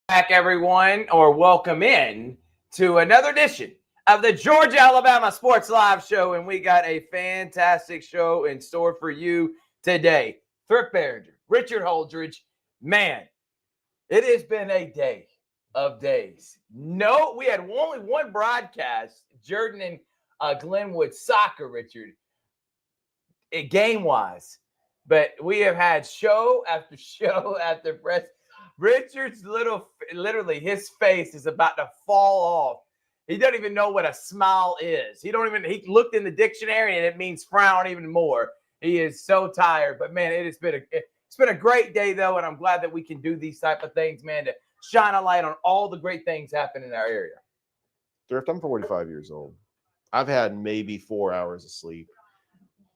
Back, everyone, or welcome in to another edition of the Georgia Alabama Sports Live Show, and we got a fantastic show in store for you today. Thrift Behringer, Richard Holdridge, man, it has been a day of days. No, we had only one broadcast, Jordan and Glenwood Soccer, Richard, game-wise, but we have had show after show after press. Richard's literally his face is about to fall off. He doesn't even know what a smile is. He looked in the dictionary and it means frown even more. He is so tired, but man, it's been a great day though. And I'm glad that we can do these type of things, man, to shine a light on all the great things happening in our area. Thrift, I'm 45 years old. I've had maybe 4 hours of sleep.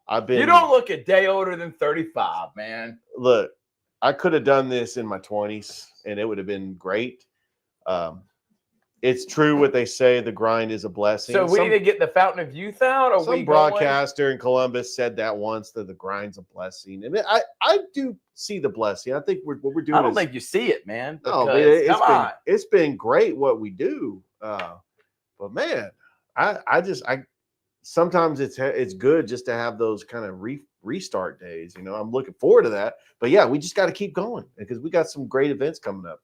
You don't look a day older than 35, man. Look, I could have done this in my 20s, and it would have been great. It's true what they say, the grind is a blessing. So we need to get the Fountain of Youth out? Or some broadcaster in Columbus said that once, that the grind's a blessing. I mean, I do see the blessing. I think what we're doing. I don't think you see it, man. No, it's been great what we do. But man, I sometimes it's good just to have those kind of restart days. You know, I'm looking forward to that. But yeah, we just got to keep going because we got some great events coming up.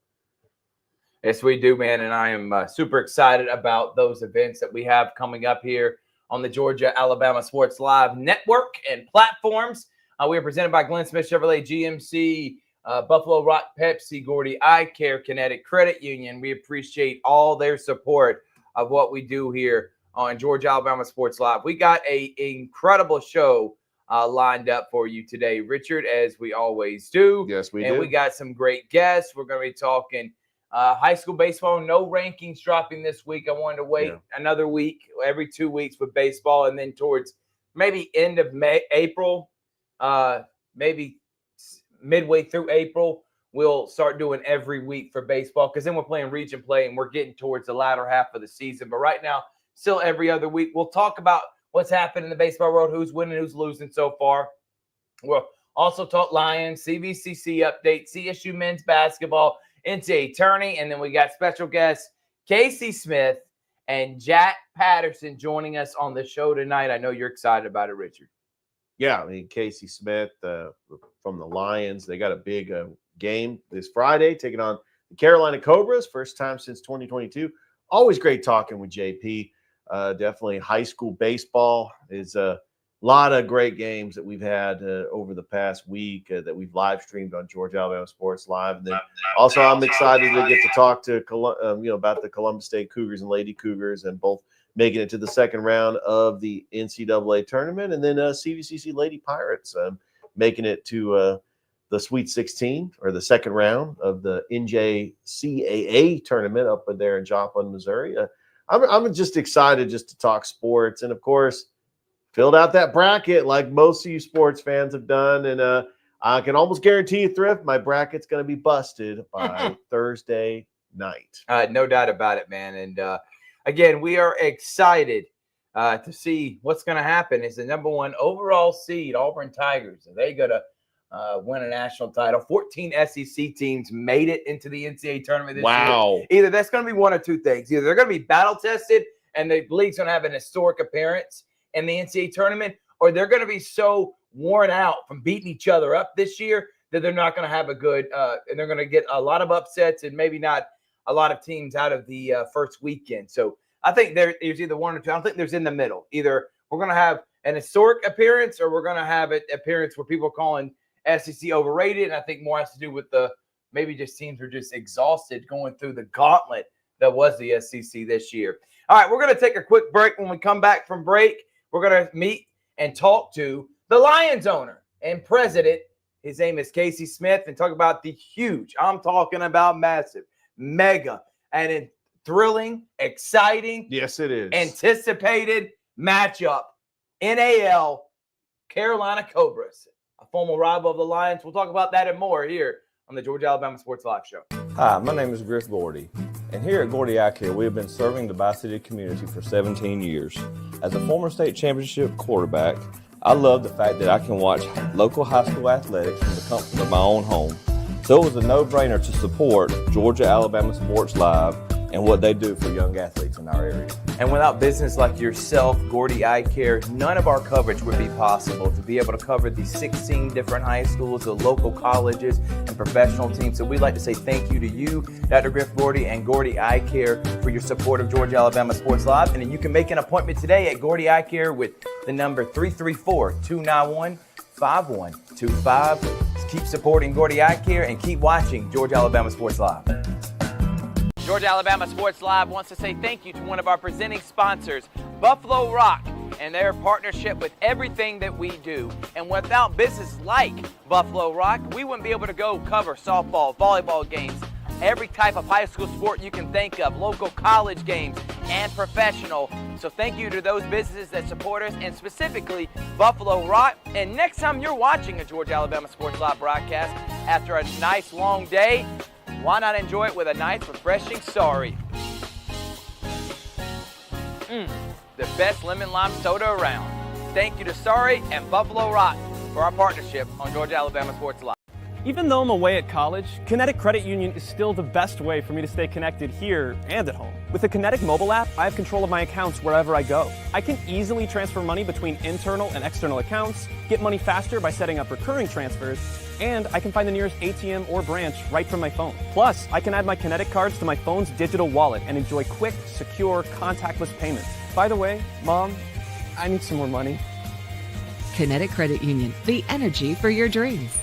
Yes, we do, man. And I am super excited about those events that we have coming up here on the Georgia Alabama Sports Live Network and platforms. We are presented by Glenn Smith Chevrolet GMC, Buffalo Rock Pepsi, Gordy Eye Care, Kinetic Credit Union. We appreciate all their support of what we do here on Georgia Alabama Sports Live. We got an incredible show lined up for you today, Richard, as we always do. Yes, we do. And we got some great guests. We're going to be talking high school baseball. No rankings dropping this week. I wanted to wait another week, every 2 weeks with baseball, and then towards maybe end of April, maybe midway through April, we'll start doing every week for baseball because then we're playing region play and we're getting towards the latter half of the season. But right now, still every other week. We'll talk about what's happened in the baseball world, who's winning, who's losing so far. We'll also talk Lions, CVCC update, CSU men's basketball, NCAA tourney, and then we got special guests Casey Smith and Jack Patterson joining us on the show tonight. I know you're excited about it, Richard. Yeah, I mean, Casey Smith from the Lions, they got a big game this Friday, taking on the Carolina Cobras, first time since 2022. Always great talking with JP. Definitely high school baseball is a lot of great games that we've had over the past week that we've live streamed on Georgia Alabama Sports Live. And then also I'm excited to get to talk to about the Columbus State Cougars and Lady Cougars, and both making it to the second round of the NCAA tournament, and then CVCC Lady Pirates making it to the Sweet 16 or the second round of the NJCAA tournament up there in Joplin, Missouri. I'm just excited just to talk sports, and of course, filled out that bracket like most of you sports fans have done. And I can almost guarantee you, Thrift, my bracket's going to be busted by Thursday night. No doubt about it, man. And again, we are excited to see what's going to happen. Is the number one overall seed, Auburn Tigers. Are they going to win a national title? 14 SEC teams made it into the NCAA tournament this year. Either that's going to be one of two things. Either they're going to be battle tested and the league's going to have an historic appearance in the NCAA tournament, or they're going to be so worn out from beating each other up this year that they're not going to have a good and they're going to get a lot of upsets and maybe not a lot of teams out of the first weekend. So I think there's either one or two. I don't think there's in the middle. Either we're going to have an historic appearance or we're going to have an appearance where people are calling SEC overrated. And I think more has to do with maybe just teams are just exhausted going through the gauntlet that was the SEC this year. All right, we're going to take a quick break. When we come back from break, we're going to meet and talk to the Lions owner and president. His name is Casey Smith, and talk about the huge, I'm talking about massive, mega, and thrilling, exciting, yes, it is, anticipated matchup, NAL Carolina Cobras, a former rival of the Lions. We'll talk about that and more here on the Georgia Alabama Sports Live Show. Hi, my name is Griff Gordy, and here at Gordy Eye Care, we have been serving the Bi-City community for 17 years. As a former state championship quarterback, I love the fact that I can watch local high school athletics from the comfort of my own home. So it was a no-brainer to support Georgia Alabama Sports Live and what they do for young athletes in our area. And without business like yourself, Gordy Eye Care, none of our coverage would be possible to be able to cover the 16 different high schools, the local colleges, and professional teams. So we'd like to say thank you to you, Dr. Griff Gordy, and Gordy Eye Care for your support of Georgia Alabama Sports Live. And then you can make an appointment today at Gordy Eye Care with the number 334-291-5125. Keep supporting Gordy Eye Care and keep watching Georgia Alabama Sports Live. Georgia Alabama Sports Live wants to say thank you to one of our presenting sponsors, Buffalo Rock, and their partnership with everything that we do. And without business like Buffalo Rock, we wouldn't be able to go cover softball, volleyball games, every type of high school sport you can think of, local college games, and professional. So thank you to those businesses that support us, and specifically Buffalo Rock. And next time you're watching a Georgia Alabama Sports Live broadcast after a nice long day, why not enjoy it with a nice, refreshing Sorry? The best lemon lime soda around. Thank you to Sorry and Buffalo Rock for our partnership on Georgia Alabama Sports Live. Even though I'm away at college, Kinetic Credit Union is still the best way for me to stay connected here and at home. With the Kinetic mobile app, I have control of my accounts wherever I go. I can easily transfer money between internal and external accounts, get money faster by setting up recurring transfers, and I can find the nearest ATM or branch right from my phone. Plus, I can add my Kinetic cards to my phone's digital wallet and enjoy quick, secure, contactless payments. By the way, Mom, I need some more money. Kinetic Credit Union, the energy for your dreams.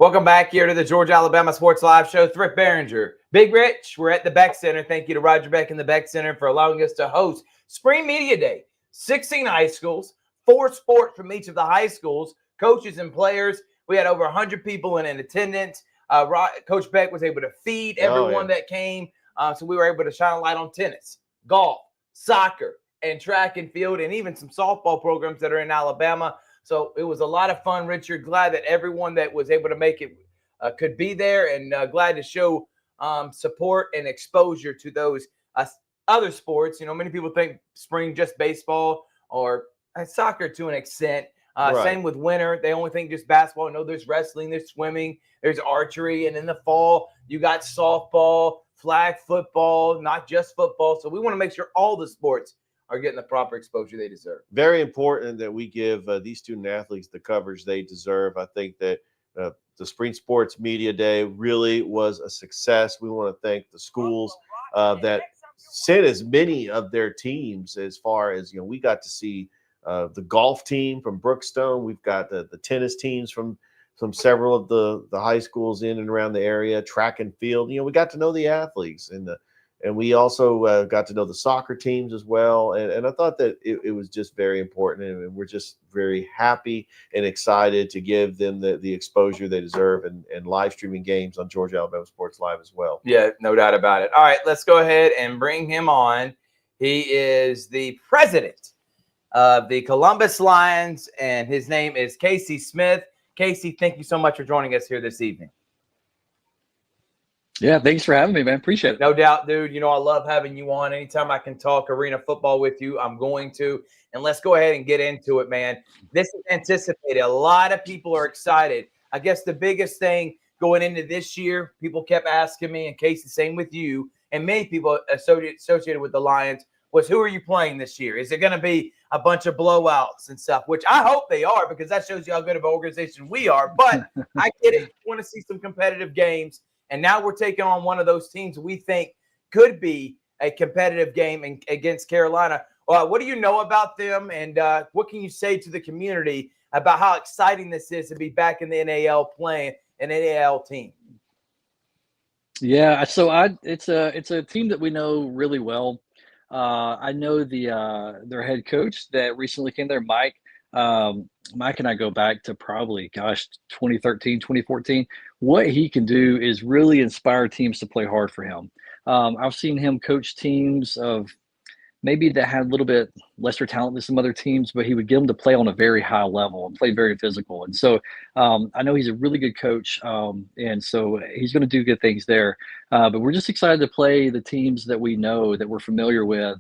Welcome back here to the Georgia Alabama Sports Live Show. Thrift Behringer, Big Rich. We're at the Beck Center. Thank you to Roger Beck and the Beck Center for allowing us to host Spring Media Day. 16 high schools, 4 sports from each of the high schools, coaches and players. We had over 100 people in attendance. Coach Beck was able to feed everyone that came. So we were able to shine a light on tennis, golf, soccer, and track and field, and even some softball programs that are in Alabama. So it was a lot of fun, Richard. Glad that everyone that was able to make it could be there, and glad to show support and exposure to those other sports. You know, many people think spring just baseball or soccer to an extent. Right. Same with winter. They only think just basketball. No, there's wrestling, there's swimming, there's archery. And in the fall, you got softball, flag football, not just football. So we want to make sure all the sports are getting the proper exposure they deserve. Very important that we give these student athletes the coverage they deserve. I think that the Spring Sports Media Day really was a success. We want to thank the schools that sent as many of their teams, as far as, you know, we got to see the golf team from Brookstone. We've got the tennis teams from several of the high schools in and around the area, track and field. You know, we got to know the athletes, and we also got to know the soccer teams as well. And I thought that it was just very important, and we're just very happy and excited to give them the exposure they deserve, and live streaming games on Georgia Alabama Sports Live as well. Yeah, no doubt about it. All right, let's go ahead and bring him on. He is the president of the Columbus Lions, and his name is Casey Smith. Casey, thank you so much for joining us here this evening. Yeah, thanks for having me, man. Appreciate it. No doubt, dude. You know, I love having you on. Anytime I can talk arena football with you, I'm going to. And let's go ahead and get into it, man. This is anticipated. A lot of people are excited. I guess the biggest thing going into this year, people kept asking me, and Casey, same with you, and many people associated with the Lions, was who are you playing this year? Is it going to be a bunch of blowouts and stuff, which I hope they are, because that shows you how good of an organization we are. But I get it. You want to see some competitive games. And now we're taking on one of those teams we think could be a competitive game against Carolina. What do you know about them, and what can you say to the community about how exciting this is to be back in the NAL playing an NAL team? Yeah, so it's a team that we know really well. I know their head coach that recently came there, Mike. Mike and I go back to probably, 2013, 2014. What he can do is really inspire teams to play hard for him. I've seen him coach teams of maybe that had a little bit lesser talent than some other teams, but he would get them to play on a very high level and play very physical. And so I know he's a really good coach, and so he's going to do good things there. But we're just excited to play the teams that we know, that we're familiar with,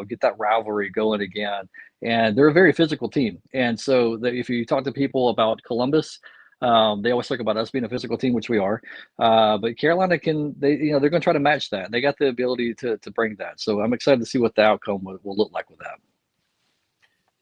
get that rivalry going again. And they're a very physical team. And so if you talk to people about Columbus, They always talk about us being a physical team, which we are. But Carolina they're going to try to match that. They got the ability to bring that. So I'm excited to see what the outcome will look like with that.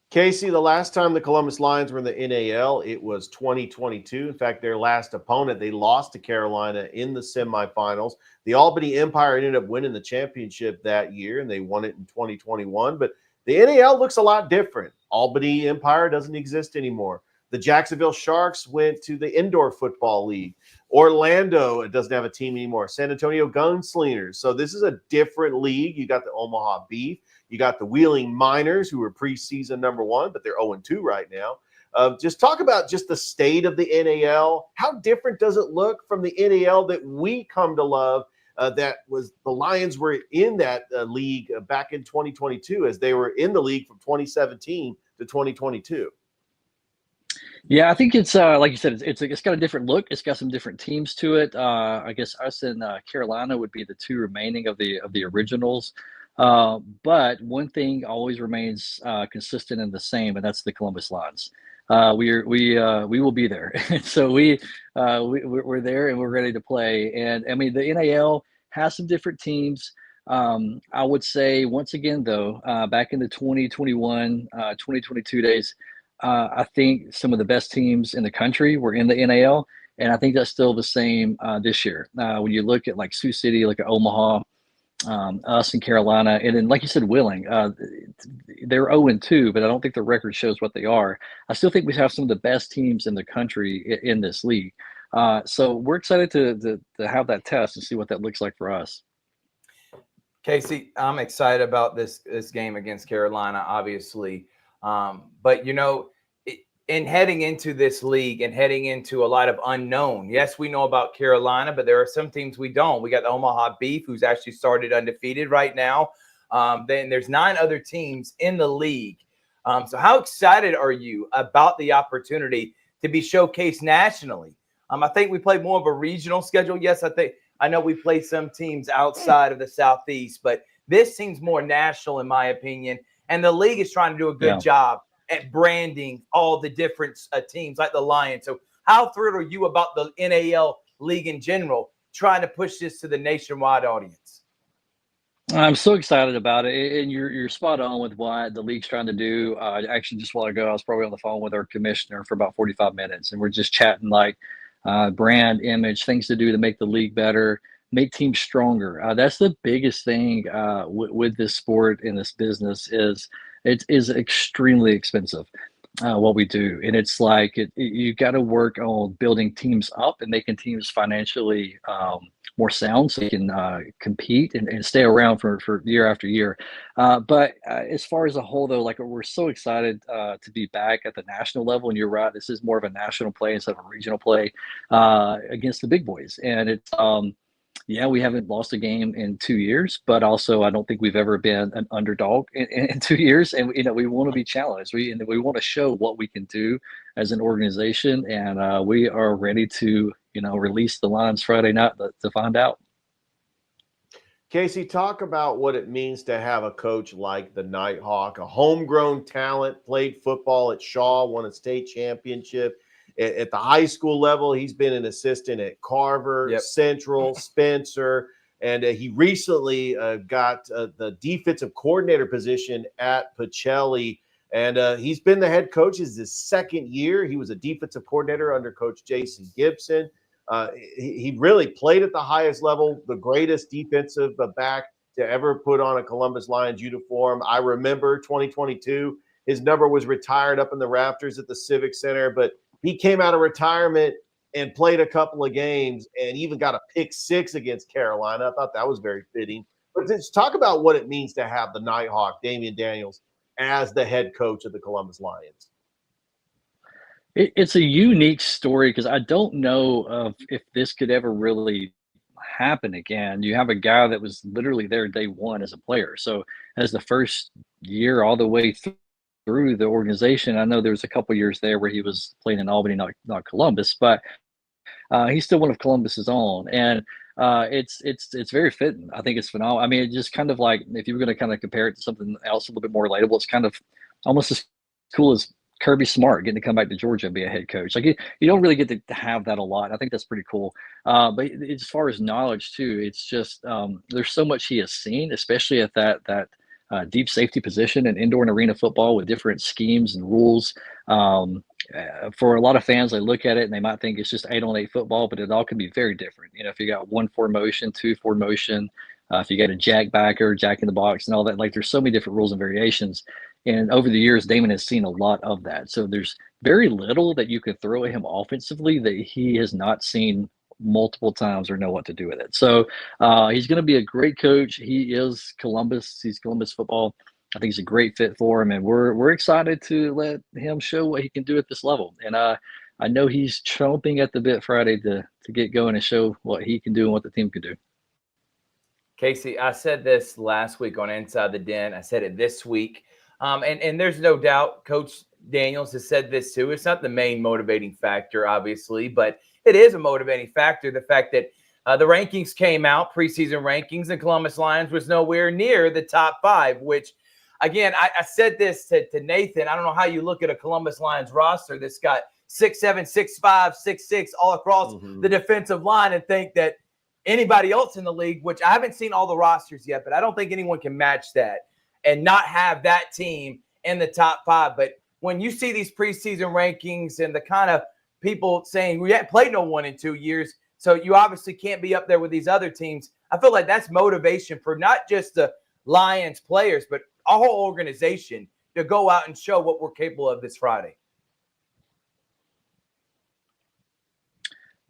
Casey, the last time the Columbus Lions were in the NAL, it was 2022. In fact, their last opponent, they lost to Carolina in the semifinals. The Albany Empire ended up winning the championship that year, and they won it in 2021. But the NAL looks a lot different. Albany Empire doesn't exist anymore. The Jacksonville Sharks went to the Indoor Football League. Orlando doesn't have a team anymore. San Antonio Gunslingers. So this is a different league. You got the Omaha Beef. You got the Wheeling Miners, who were preseason #1, but they're 0-2 right now. Just talk about just the state of the NAL. How different does it look from the NAL that we come to love? That was the Lions were in that league back in 2022, as they were in the league from 2017 to 2022. Yeah, I think it's like you said, it's got a different look. It's got some different teams to it. I guess us and Carolina would be the two remaining of the originals. But one thing always remains consistent and the same, and that's the Columbus Lions. We will be there. So we're there and we're ready to play. And I mean, the NAL has some different teams. I would say once again, though, back in the 2021, 2022 days, I think some of the best teams in the country were in the NAL. And I think that's still the same this year. When you look at like Sioux City, look at Omaha, us in Carolina, and then like you said, Wheeling, they're 0-2, but I don't think the record shows what they are. I still think we have some of the best teams in the country in this league. So we're excited to have that test and see what that looks like for us. Casey, I'm excited about this game against Carolina, obviously. But, you know, in heading into this league and heading into a lot of unknown, yes, we know about Carolina, but there are some teams we don't. We got the Omaha Beef, who's actually started undefeated right now. Then there's 9 other teams in the league. So how excited are you about the opportunity to be showcased nationally? I think we play more of a regional schedule. Yes, I know we play some teams outside of the Southeast, but this seems more national in my opinion. And the league is trying to do a good job at branding all the different teams like the Lions. So how thrilled are you about the NAL league in general, trying to push this to the nationwide audience? I'm so excited about it, and you're spot on with what the league's trying to do. Actually, just a while ago, I was probably on the phone with our commissioner for about 45 minutes, and we're just chatting like brand, image, things to do to make the league better, make teams stronger. That's the biggest thing with this sport and this business is it is extremely expensive. What we do, and it's like you got to work on building teams up and making teams financially more sound so you can compete and stay around for year after year. But as far as a whole, though, like we're so excited to be back at the national level. And you're right, this is more of a national play instead of a regional play against the big boys. And it's yeah, we haven't lost a game in 2 years, but also I don't think we've ever been an underdog in 2 years. And we want to be challenged. We want to show what we can do as an organization, and we are ready to release the lines Friday night to find out. Casey, talk about what it means to have a coach like the Nighthawk, a homegrown talent, played football at Shaw, won a state championship. At the high school level, he's been an assistant at Carver, Central, Spencer, and he recently got the defensive coordinator position at Pacelli, and he's been the head coach. This is his second year. He was a defensive coordinator under Coach Jason Gibson. He really played at the highest level, the greatest defensive back to ever put on a Columbus Lions uniform. I remember 2022, his number was retired up in the rafters at the Civic Center, but he came out of retirement and played a couple of games and even got a pick 6 against Carolina. I thought that was very fitting. But let's talk about what it means to have the Nighthawk, Damian Daniels, as the head coach of the Columbus Lions. It's a unique story because I don't know if this could ever really happen again. You have a guy that was literally there day one as a player. So as the first year all the way through the organization, I know there was a couple years there where he was playing in Albany, not Columbus, but he's still one of Columbus's own. And it's very fitting. I think it's phenomenal. I mean, it's just kind of like if you were going to kind of compare it to something else a little bit more relatable, it's kind of almost as cool as Kirby Smart getting to come back to Georgia and be a head coach. Like you don't really get to have that a lot. I think that's pretty cool. But as far as knowledge too, it's just there's so much he has seen, especially at that deep safety position in indoor and arena football with different schemes and rules. For a lot of fans, they look at it and they might think it's just 8-on-8 football, but it all can be very different. You know, if you got 1-4 motion, 2-4 motion, if you got a jack backer, jack in the box, and all that, like there's so many different rules and variations. And over the years, Damon has seen a lot of that. So there's very little that you could throw at him offensively that he has not seen multiple times or know what to do with it. So he's going to be a great coach. He is Columbus. He's Columbus football. I think he's a great fit for him, and we're excited to let him show what he can do at this level. And I know he's chomping at the bit Friday to get going and show what he can do and what the team can do. Casey, I said this last week on Inside the Den. I said it this week. And there's no doubt Coach Daniels has said this too. It's not the main motivating factor, obviously, but it is a motivating factor. The fact that the rankings came out, preseason rankings, and Columbus Lions was nowhere near the top 5, which, again, I said this to Nathan. I don't know how you look at a Columbus Lions roster that's got 6'7", 6'5", 6'6", all across the defensive line and think that anybody else in the league, which I haven't seen all the rosters yet, but I don't think anyone can match that and not have that team in the top 5. But when you see these preseason rankings and the kind of people saying we haven't played no one in 2 years, so you obviously can't be up there with these other teams, I feel like that's motivation for not just the Lions players, but our whole organization to go out and show what we're capable of this Friday.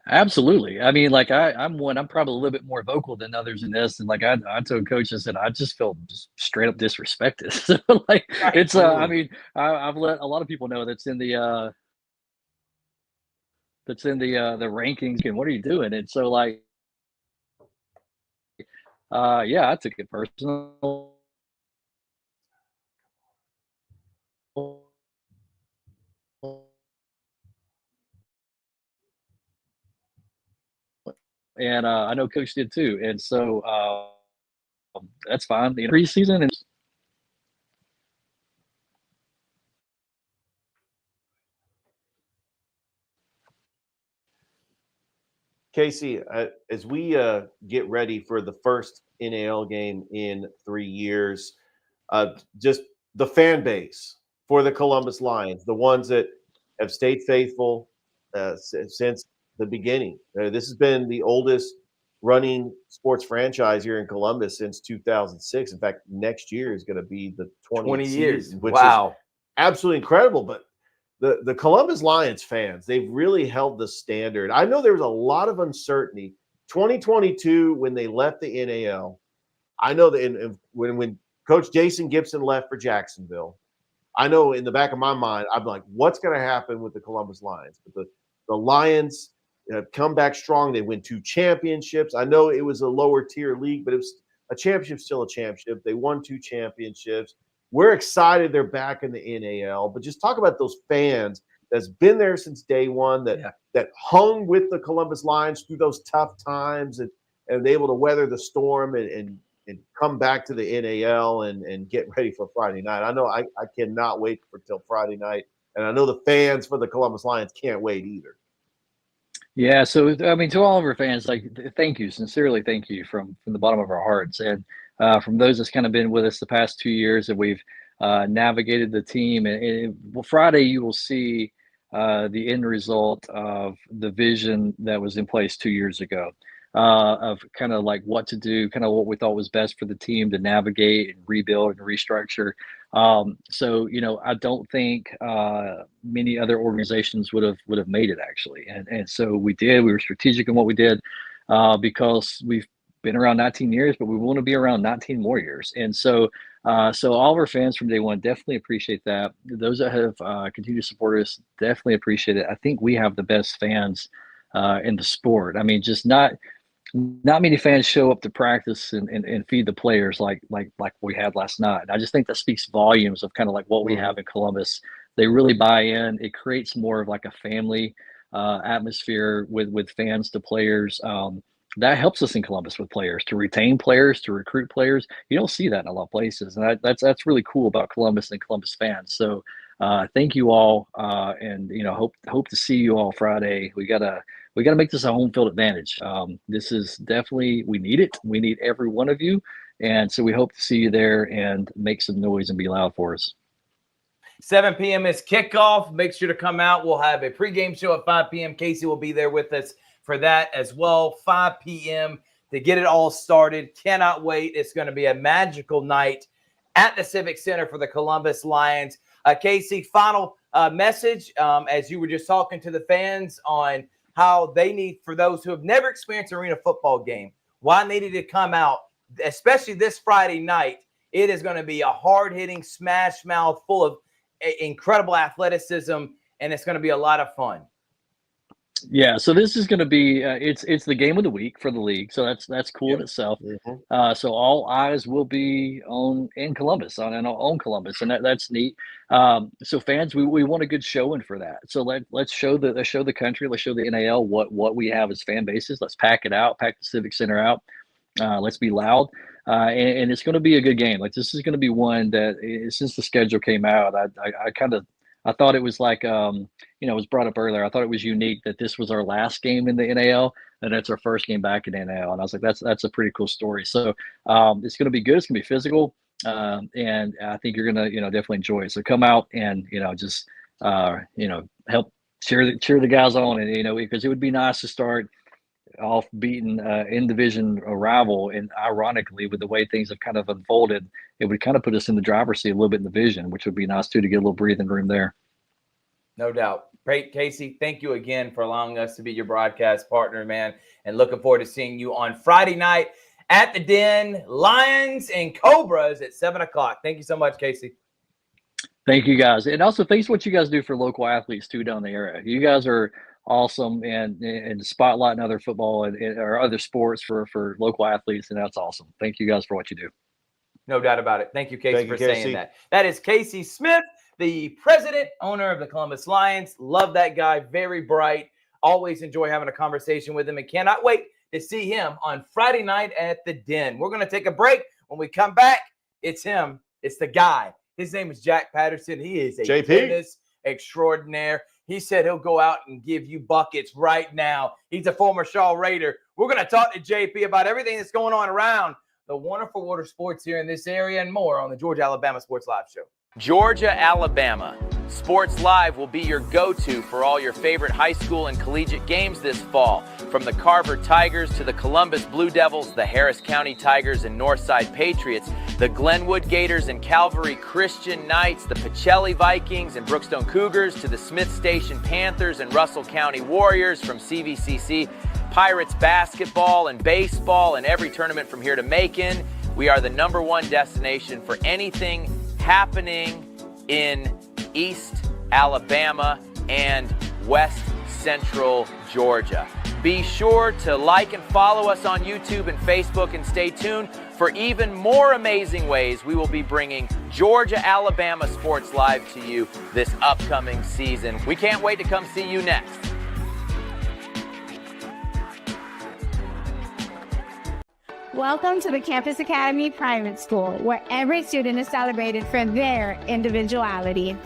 Absolutely. I mean, like I'm probably a little bit more vocal than others in this. And like I told Coach, I said, I just felt just straight up disrespected. So like it's I mean, I've let a lot of people know that's in the rankings and what are you doing? And so like yeah, I took it personal. And I know Coach did too. And so that's fine. The preseason and Casey, as we get ready for the first NAL game in 3 years, just the fan base for the Columbus Lions, the ones that have stayed faithful since the beginning. This has been the oldest running sports franchise here in Columbus since 2006. In fact, next year is going to be the 20 years. season, which Wow. is absolutely incredible. But the Columbus Lions fans, they've really held the standard. I know there was a lot of uncertainty. 2022, when they left the NAL, I know that when Coach Jason Gibson left for Jacksonville, I know in the back of my mind, I'm like, what's going to happen with the Columbus Lions? But the Lions have come back strong. They win 2 championships. I know it was a lower tier league, but it was a championship, still a championship. They won 2 championships. We're excited they're back in the NAL, but just talk about those fans that's been there since day one, that hung with the Columbus Lions through those tough times and able to weather the storm and come back to the NAL and get ready for Friday night. I know I cannot wait till Friday night, and I know the fans for the Columbus Lions can't wait either. yeah, so I mean, to all of our fans, like, thank you, sincerely, thank you from the bottom of our hearts, and from those that's kind of been with us the past 2 years that we've navigated the team. And well, Friday you will see the end result of the vision that was in place 2 years ago, of kind of like what to do, kind of what we thought was best for the team to navigate and rebuild and restructure. So, you know, I don't think many other organizations would have made it actually. And so we were strategic in what we did because we've been around 19 years, but we want to be around 19 more years. And so, so all of our fans from day one definitely appreciate that. Those that have continued to support us definitely appreciate it. I think we have the best fans in the sport. I mean, just not many fans show up to practice and feed the players like we had last night. I just think that speaks volumes of kind of like what we have in Columbus. They really buy in. It creates more of like a family atmosphere with fans to players. That helps us in Columbus with players, to retain players, to recruit players. You don't see that in a lot of places, and that's really cool about Columbus and Columbus fans. So Thank you all, and hope to see you all Friday. We gotta make this a home field advantage. This is definitely, we need it. We need every one of you, and so we hope to see you there and make some noise and be loud for us. 7 p.m. is kickoff. Make sure to come out. We'll have a pregame show at 5 p.m. Casey will be there with us for that as well. 5 p.m. to get it all started. Cannot wait. It's going to be a magical night at the Civic Center for the Columbus Lions. Casey, final message as you were just talking to the fans on how they need, for those who have never experienced an arena football game, why they need to come out, especially this Friday night. It is going to be a hard-hitting smash mouth full of incredible athleticism, and it's going to be a lot of fun. Yeah, so this is going to be it's the game of the week for the league, so that's cool in itself. So all eyes will be in Columbus, on Columbus, and that's neat. So fans, we want a good showing for that. So let's show the country, let's show the NAL what we have as fan bases. Let's pack it out, pack the Civic Center out. Let's be loud, and it's going to be a good game. Like, this is going to be one that, since the schedule came out, I thought it was like, it was brought up earlier. I thought it was unique that this was our last game in the NAL, and that's our first game back in the NAL. And I was like, that's a pretty cool story. So it's going to be good. It's going to be physical, and I think you're going to definitely enjoy it. So come out and just help cheer the guys on, and because it would be nice to start off beating in division rival, and ironically, with the way things have kind of unfolded, it would kind of put us in the driver's seat a little bit in the division, which would be nice too, to get a little breathing room there. No doubt. Great, Casey. Thank you again for allowing us to be your broadcast partner, man, and looking forward to seeing you on Friday night at the Den. Lions and Cobras at 7:00. Thank you so much, Casey. Thank you, guys, and also thanks for what you guys do for local athletes too down the area. You guys are awesome, and spotlighting other football or other sports for local athletes, and that's awesome. Thank you guys for what you do. No doubt about it. Thank you, Casey, for Casey. saying that. That is Casey Smith, the president, owner of the Columbus Lions. Love that guy. Very bright. Always enjoy having a conversation with him, and cannot wait to see him on Friday night at the Den. We're going to take a break. When we come back, it's him. It's the guy. His name is Jack Patterson. He is a tennis extraordinaire. He said he'll go out and give you buckets right now. He's a former Shaw Raider. We're going to talk to JP about everything that's going on around the wonderful water sports here in this area and more on the Georgia Alabama Sports Live Show. Georgia Alabama Sports Live will be your go-to for all your favorite high school and collegiate games this fall. From the Carver Tigers to the Columbus Blue Devils, the Harris County Tigers and Northside Patriots, the Glenwood Gators and Calvary Christian Knights, the Pacelli Vikings and Brookstone Cougars, to the Smith Station Panthers and Russell County Warriors, from CVCC Pirates basketball and baseball, and every tournament from here to Macon. We are the #1 destination for anything happening in East Alabama and West Central Georgia. Be sure to like and follow us on YouTube and Facebook, and stay tuned for even more amazing ways we will be bringing Georgia Alabama Sports Live to you this upcoming season. We can't wait to come see you next. Welcome to the Campus Academy Private School, where every student is celebrated for their individuality.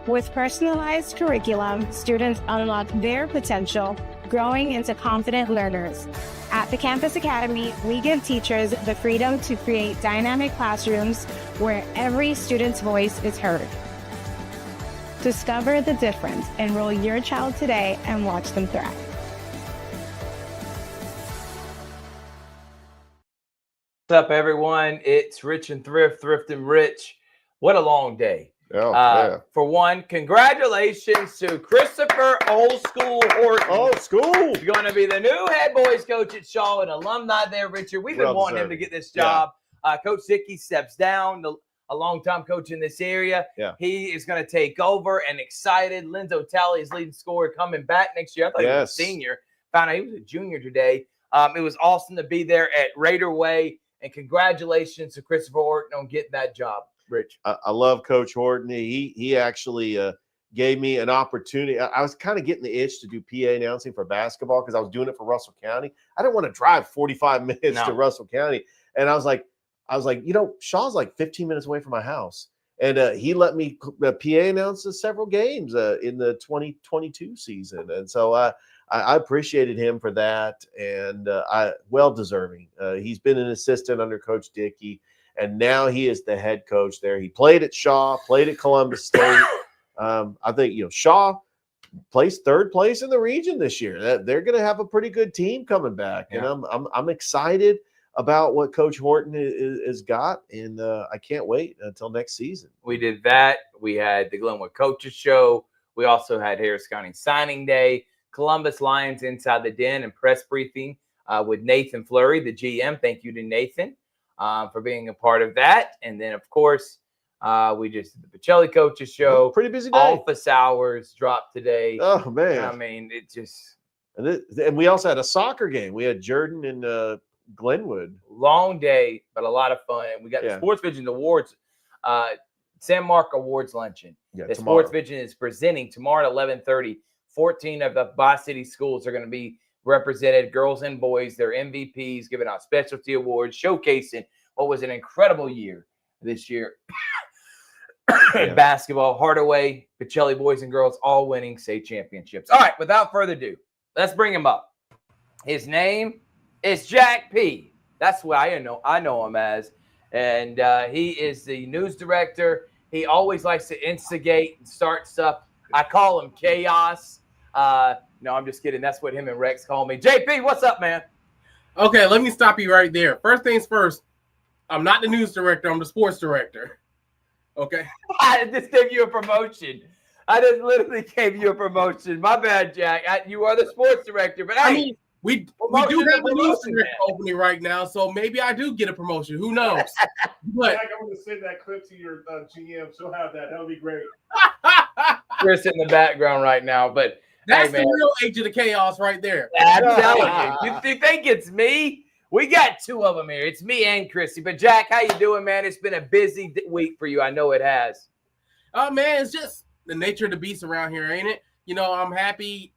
With personalized curriculum, students unlock their potential, growing into confident learners. At the Campus Academy, we give teachers the freedom to create dynamic classrooms where every student's voice is heard. Discover the difference. Enroll your child today and watch them thrive. What's up, everyone? It's Rich and Thrift and Rich. What a long day. For one, congratulations to Christopher Old School Horton. Old School. He's going to be the new head boys coach at Shaw, an alumni there, Richard. We've been wanting him to get this job. Coach Sickey steps down, a longtime coach in this area. He is going to take over, and excited. Linzo Talley is leading scorer, coming back next year. I thought he was a senior. Found out he was a junior today. It was awesome to be there at Raider Way. And congratulations to Christopher Horton on getting that job, Rich. I love Coach Horton. He actually gave me an opportunity. I was kind of getting the itch to do PA announcing for basketball because I was doing it for Russell County. I didn't want to drive 45 minutes to Russell County. And I was like, Shaw's like 15 minutes away from my house. And he let me PA announce several games in the 2022 season. And so I appreciated him for that, and well deserving. He's been an assistant under Coach Dickey, and now he is the head coach there. He played at Shaw, played at Columbus State. I think Shaw placed third place in the region this year. They're going to have a pretty good team coming back, and I'm excited about what Coach Horton has got, and I can't wait until next season. We did that. We had the Glenwood Coaches Show. We also had Harris County Signing Day, Columbus Lions Inside the Den, and press briefing with Nathan Fleury, the GM. Thank you to Nathan for being a part of that. And then, of course, we just did the Pacelli Coaches Show. Pretty busy day. Office hours dropped today. Oh, man. I mean, it just... And we also had a soccer game. We had Jordan and Glenwood. Long day, but a lot of fun. And we got the Sports Vision Awards, San Mark Awards Luncheon. Yeah, the tomorrow. Sports Vision is presenting tomorrow at 11:30. 14 of the Bi-City schools are going to be represented, girls and boys, their MVPs, giving out specialty awards, showcasing what was an incredible year this year. Basketball, Hardaway, Pacelli boys and girls, all winning state championships. All right, without further ado, let's bring him up. His name is Jack P. That's what I know him as. And he is the news director. He always likes to instigate and start stuff. I call him chaos. No, I'm just kidding. That's what him and Rex call me. JP, what's up, man? Okay, let me stop you right there. First things first, I'm not the news director. I'm the sports director. Okay? I just gave you a promotion. I just literally gave you a promotion. My bad, Jack. You are the sports director. But I mean, we do have a news director opening right now, so maybe I do get a promotion. Who knows? But Jack, I'm going to send that clip to your GM. She'll have that. That'll be great. Chris in the background right now, but that's the real agent of chaos right there. I'm telling you. You think it's me? We got two of them here. It's me and Chrissy. But Jack, how you doing, man? It's been a busy week for you. I know it has. Oh man, it's just the nature of the beast around here, ain't it? I'm happy.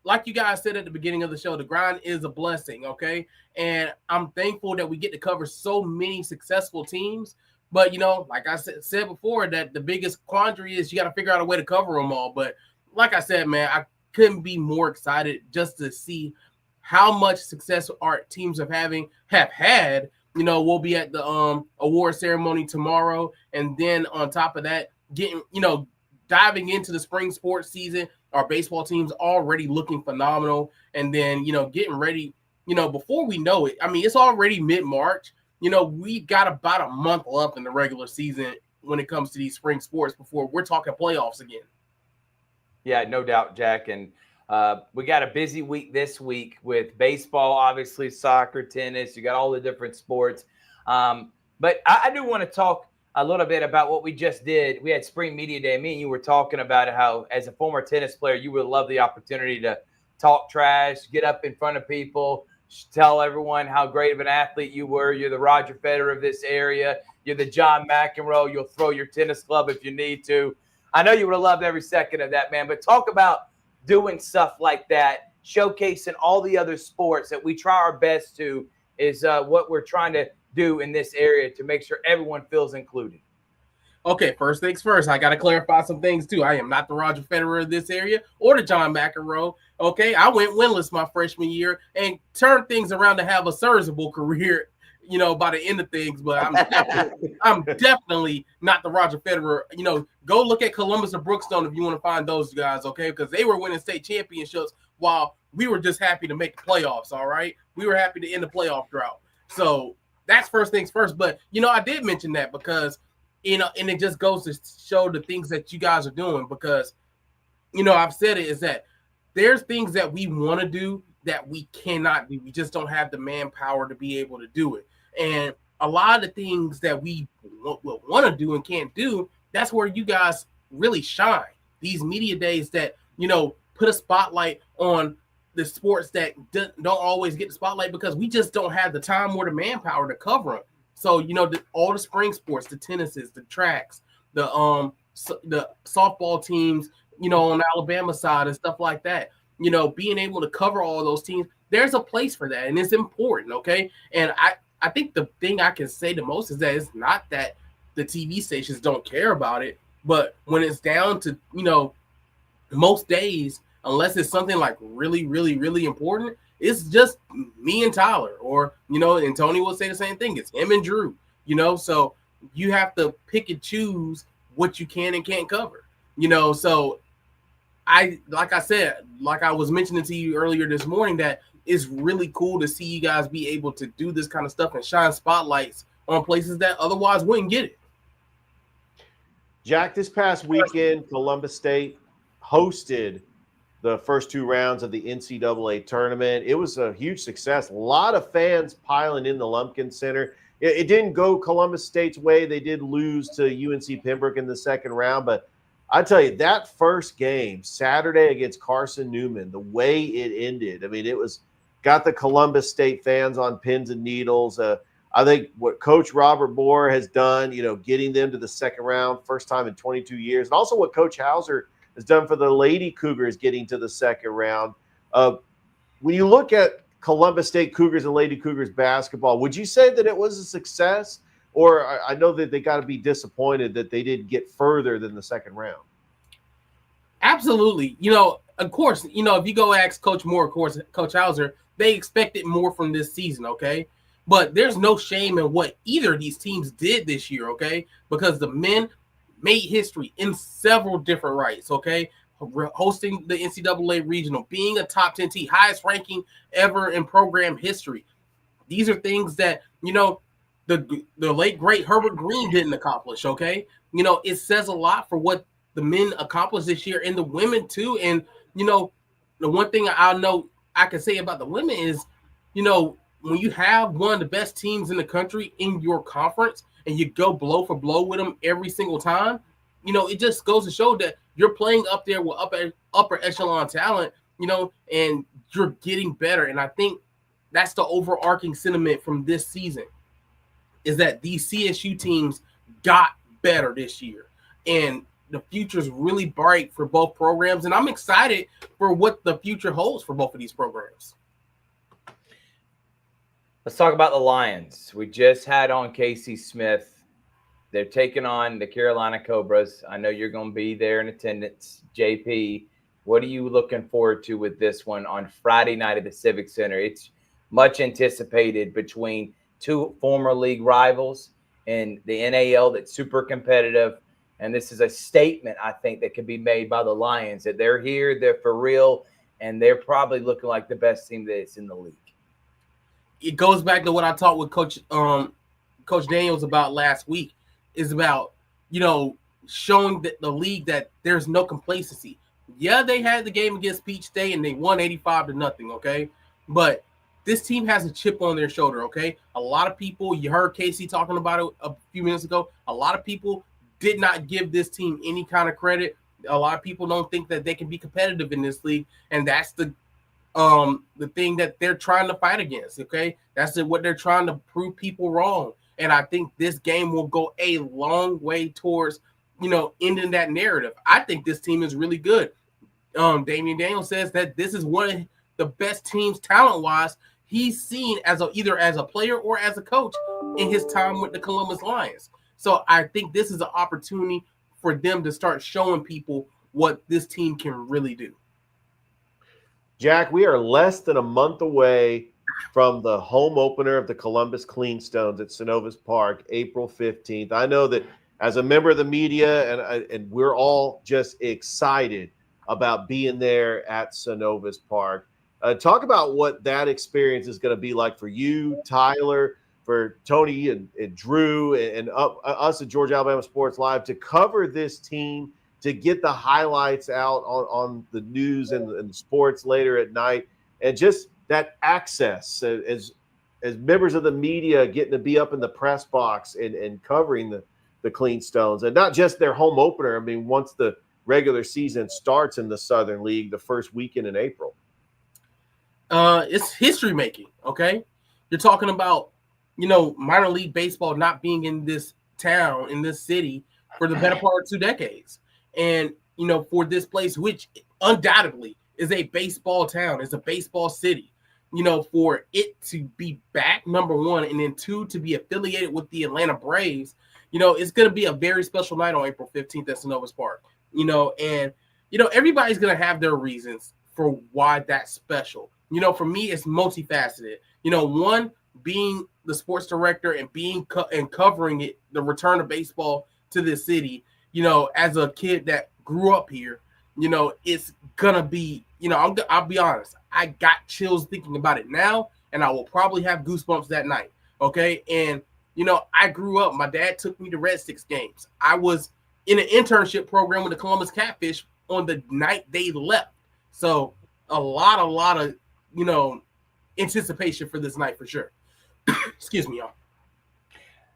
Like you guys said at the beginning of the show, the grind is a blessing, okay? And I'm thankful that we get to cover so many successful teams. But, like I said before, that the biggest quandary is you got to figure out a way to cover them all. But like I said, man, I couldn't be more excited just to see how much success our teams have had. We'll be at the award ceremony tomorrow. And then on top of that, diving into the spring sports season. Our baseball team's already looking phenomenal. And then, getting ready, before we know it, I mean, it's already mid-March. We got about a month left in the regular season when it comes to these spring sports before we're talking playoffs again. Yeah, no doubt, Jack. And we got a busy week this week with baseball, obviously, soccer, tennis. You got all the different sports. But I do want to talk a little bit about what we just did. We had Spring Media Day. Me and you were talking about how, as a former tennis player, you would love the opportunity to talk trash, get up in front of people, tell everyone how great of an athlete you were. You're the Roger Federer of this area. You're the John McEnroe. You'll throw your tennis club if you need to. I know you would have loved every second of that, man. But talk about doing stuff like that, showcasing all the other sports that we try our best to, is what we're trying to do in this area to make sure everyone feels included. Okay, first things first, I got to clarify some things too. I am not the Roger Federer of this area or the John McEnroe. Okay, I went winless my freshman year and turned things around to have a serviceable career, by the end of things. But I'm definitely not the Roger Federer. Go look at Columbus or Brookstone if you want to find those guys, okay? Because they were winning state championships while we were just happy to make the playoffs, all right? We were happy to end the playoff drought. So that's first things first. But, I did mention that because, and it just goes to show the things that you guys are doing because, I've said it is that there's things that we want to do that we cannot do. We just don't have the manpower to be able to do it. And a lot of the things that we will want to do and can't do, that's where you guys really shine. These media days that, put a spotlight on the sports that don't always get the spotlight because we just don't have the time or the manpower to cover them. So, all the spring sports, the tennises, the tracks, the softball teams, on the Alabama side and stuff like that, being able to cover all of those teams, there's a place for that. And it's important. Okay. And I think the thing I can say the most is that it's not that the TV stations don't care about it, but when it's down to, most days, unless it's something like really, really, really important, it's just me and Tyler, or, and Tony will say the same thing. It's him and Drew, so you have to pick and choose what you can and can't cover, so like I was mentioning to you earlier this morning, that it's really cool to see you guys be able to do this kind of stuff and shine spotlights on places that otherwise wouldn't get it. Jack, this past weekend, Columbus State hosted the first 2 rounds of the NCAA tournament. It was a huge success. A lot of fans piling in the Lumpkin Center. It didn't go Columbus State's way. They did lose to UNC Pembroke in the second round, but I tell you, that first game, Saturday against Carson Newman, the way it ended, I mean, it was got the Columbus State fans on pins and needles. I think what Coach Robert Bohr has done, getting them to the second round, first time in 22 years, and also what Coach Hauser has done for the Lady Cougars getting to the second round. When you look at Columbus State Cougars and Lady Cougars basketball, would you say that it was a success? Or I know that they got to be disappointed that they didn't get further than the second round. Absolutely. Of course, if you go ask Coach Moore, of course, Coach Hauser, they expected more from this season, okay? But there's no shame in what either of these teams did this year, okay? Because the men made history in several different rights, okay? Hosting the NCAA regional, being a top 10 team, highest ranking ever in program history. These are things that, the late, great Herbert Green didn't accomplish, okay? It says a lot for what the men accomplished this year, and the women too. And, the one thing I can say about the women is, when you have one of the best teams in the country in your conference and you go blow for blow with them every single time, it just goes to show that you're playing up there with upper echelon talent, and you're getting better. And I think that's the overarching sentiment from this season, is that these CSU teams got better this year. And the future is really bright for both programs. And I'm excited for what the future holds for both of these programs. Let's talk about the Lions. We just had on Casey Smith. They're taking on the Carolina Cobras. I know you're going to be there in attendance. JP, what are you looking forward to with this one on Friday night at the Civic Center? It's much anticipated between 2 former league rivals in the NAL that's super competitive. And this is a statement, I think, that can be made by the Lions, that they're here, they're for real, and they're probably looking like the best team that's in the league. It goes back to what I talked with Coach Daniels about last week, is about, showing the league that there's no complacency. Yeah, they had the game against Peach State and they won 85-0, okay? But this team has a chip on their shoulder, okay? A lot of people, you heard Casey talking about it a few minutes ago, a lot of people did not give this team any kind of credit. A lot of people don't think that they can be competitive in this league, and that's the thing that they're trying to fight against, okay? That's what they're trying to prove people wrong. And I think this game will go a long way towards, ending that narrative. I think this team is really good. Damian Daniels says that this is one of the best teams talent-wise he's seen either as a player or as a coach in his time with the Columbus Lions. So I think this is an opportunity for them to start showing people what this team can really do. Jack, we are less than a month away from the home opener of the Columbus Cleanstones at Synovus Park, April 15th. I know that as a member of the media, and we're all just excited about being there at Synovus Park. Talk about what that experience is going to be like for you, Tyler, for Tony and Drew, and us at Georgia Alabama Sports Live to cover this team, to get the highlights out on the news and the sports later at night, and just that access as members of the media getting to be up in the press box and covering the Cleanstones, and not just their home opener. I mean, once the regular season starts in the Southern League, the first weekend in April. It's history making, okay? You're talking about, minor league baseball not being in this town, in this city for the better part of 2 decades. And, for this place, which undoubtedly is a baseball town, is a baseball city, for it to be back, number one, and then two, to be affiliated with the Atlanta Braves, it's going to be a very special night on April 15th at Synovus Park, and, everybody's going to have their reasons for why that's special. For me, it's multifaceted. One, being the sports director and and covering it, the return of baseball to this city, as a kid that grew up here, it's gonna be, I'll be honest, I got chills thinking about it now, and I will probably have goosebumps that night. Okay. And, I grew up, my dad took me to Red Sticks games. I was in an internship program with the Columbus Catfish on the night they left. So a lot of, anticipation for this night for sure. Excuse me, y'all.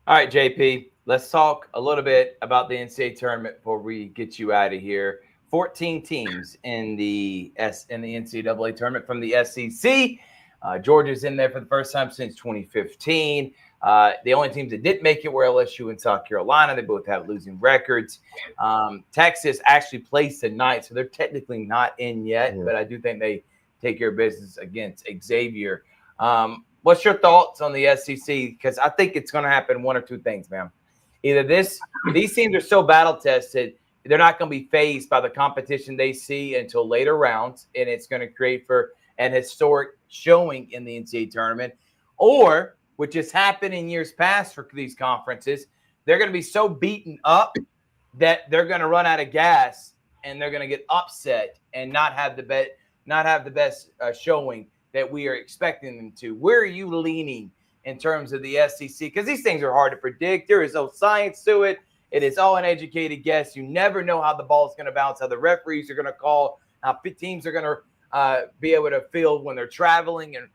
All right, JP, let's talk a little bit about the NCAA tournament before we get you out of here. 14 teams in the NCAA tournament from the SEC. Georgia's in there for the first time since 2015. The only teams that didn't make it were LSU and South Carolina. They both have losing records. Texas actually plays tonight, so they're technically not in yet, but I do think they take care of business against Xavier. What's your thoughts on the SEC? Because I think it's going to happen one or two things, man. Either these teams are so battle tested, they're not going to be fazed by the competition they see until later rounds, and it's going to create for an historic showing in the NCAA tournament. Or, which has happened in years past for these conferences, they're going to be so beaten up that they're going to run out of gas and they're going to get upset and not have the best showing that we are expecting them to. Where are you leaning in terms of the SEC? Because these things are hard to predict. There is no science to it. It is all an educated guess. You never know how the ball is going to bounce, how the referees are going to call, how teams are going to be able to feel when they're traveling and